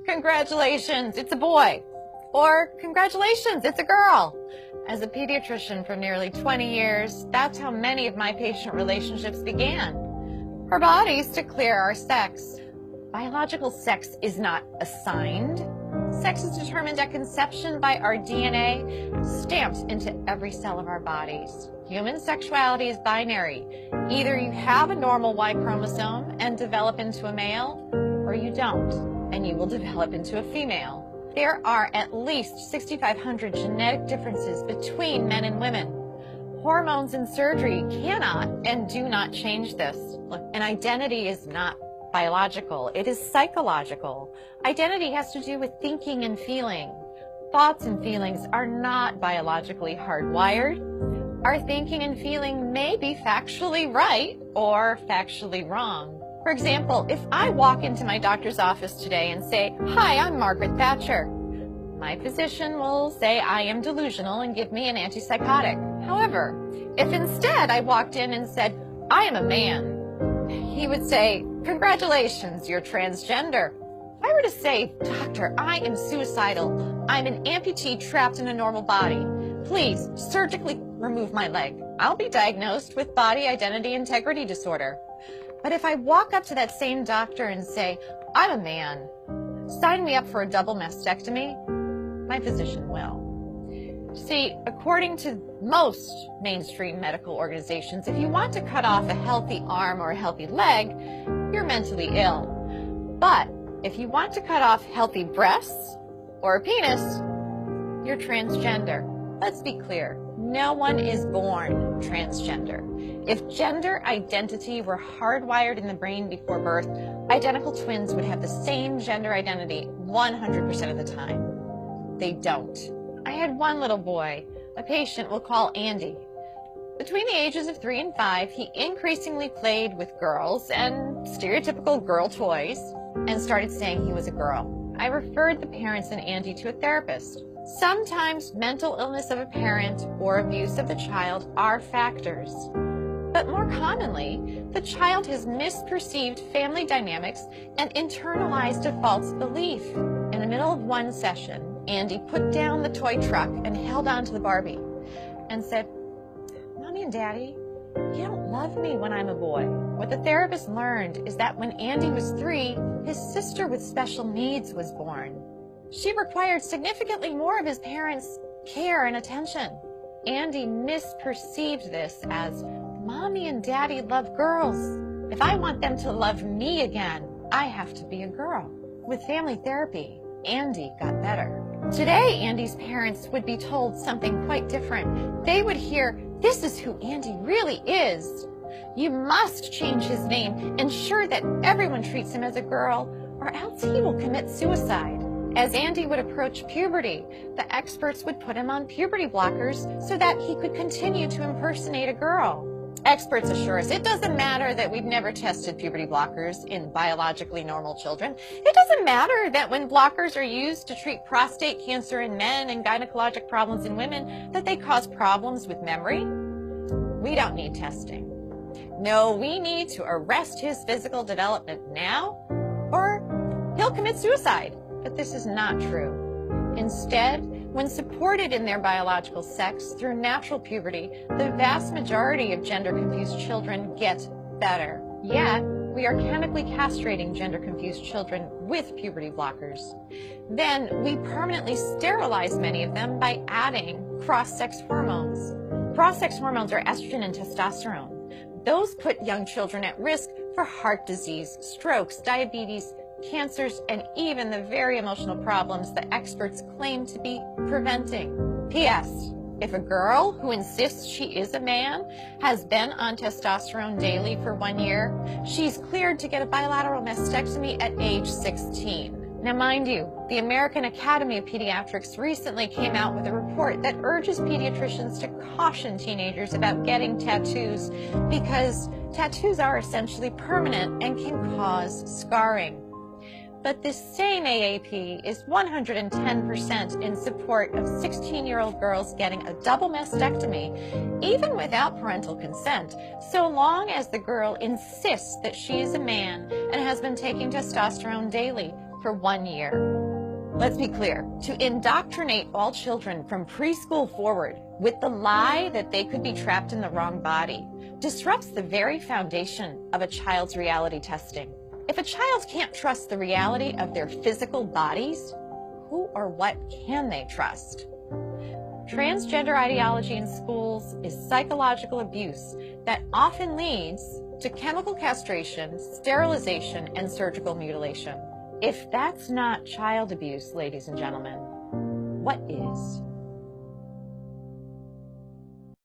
Congratulations, it's a boy. Or congratulations, it's a girl. As a pediatrician for nearly 20 years, that's how many of my patient relationships began. Our bodies declare our sex. Biological sex is not assigned. Sex is determined at conception by our DNA, stamped into every cell of our bodies. Human sexuality is binary. Either you have a normal Y chromosome and develop into a male, or you don't, and you will develop into a female. There are at least 6,500 genetic differences between men and women. Hormones and surgery cannot and do not change this. Look, an identity is not biological, it is psychological. Identity has to do with thinking and feeling. Thoughts and feelings are not biologically hardwired. Our thinking and feeling may be factually right or factually wrong. For example, if I walk into my doctor's office today and say, "Hi, I'm Margaret Thatcher," my physician will say I am delusional and give me an antipsychotic. However, if instead I walked in and said, "I am a man," he would say, "Congratulations, you're transgender." If I were to say, "Doctor, I am suicidal. I'm an amputee trapped in a normal body. Please surgically remove my leg," I'll be diagnosed with body identity integrity disorder. But if I walk up to that same doctor and say, "I'm a man, sign me up for a double mastectomy," my physician will. See, according to most mainstream medical organizations, if you want to cut off a healthy arm or a healthy leg, you're mentally ill. But if you want to cut off healthy breasts or a penis, you're transgender. Let's be clear, no one is born transgender. If gender identity were hardwired in the brain before birth, identical twins would have the same gender identity 100% of the time. They don't. I had one little boy, a patient we'll call Andy. Between the ages of 3 and 5, he increasingly played with girls and stereotypical girl toys and started saying he was a girl. I referred the parents and Andy to a therapist. Sometimes mental illness of a parent or abuse of the child are factors. But more commonly, the child has misperceived family dynamics and internalized a false belief. In the middle of one session, Andy put down the toy truck and held on to the Barbie and said, "Mommy and Daddy, you don't love me when I'm a boy." What the therapist learned is that when Andy was 3, his sister with special needs was born. She required significantly more of his parents' care and attention. Andy misperceived this as, "Mommy and Daddy love girls. If I want them to love me again, I have to be a girl." With family therapy, Andy got better. Today, Andy's parents would be told something quite different. They would hear, "This is who Andy really is. You must change his name, ensure that everyone treats him as a girl, or else he will commit suicide." As Andy would approach puberty, the experts would put him on puberty blockers so that he could continue to impersonate a girl. Experts assure us it doesn't matter that we've never tested puberty blockers in biologically normal children. It doesn't matter that when blockers are used to treat prostate cancer in men and gynecologic problems in women, that they cause problems with memory. We don't need testing. No, we need to arrest his physical development now, or he'll commit suicide. But this is not true. Instead, when supported in their biological sex through natural puberty, the vast majority of gender-confused children get better. Yet, we are chemically castrating gender-confused children with puberty blockers. Then, we permanently sterilize many of them by adding cross-sex hormones. Cross-sex hormones are estrogen and testosterone. Those put young children at risk for heart disease, strokes, diabetes, cancers, and even the very emotional problems that experts claim to be preventing. P.S. If a girl who insists she is a man has been on testosterone daily for 1 year, she's cleared to get a bilateral mastectomy at age 16. Now, mind you, the American Academy of Pediatrics recently came out with a report that urges pediatricians to caution teenagers about getting tattoos because tattoos are essentially permanent and can cause scarring. But this same AAP is 110% in support of 16-year-old girls getting a double mastectomy, even without parental consent, so long as the girl insists that she is a man and has been taking testosterone daily for 1 year. Let's be clear, to indoctrinate all children from preschool forward with the lie that they could be trapped in the wrong body disrupts the very foundation of a child's reality testing. If a child can't trust the reality of their physical bodies, who or what can they trust? Transgender ideology in schools is psychological abuse that often leads to chemical castration, sterilization, and surgical mutilation. If that's not child abuse, ladies and gentlemen, what is?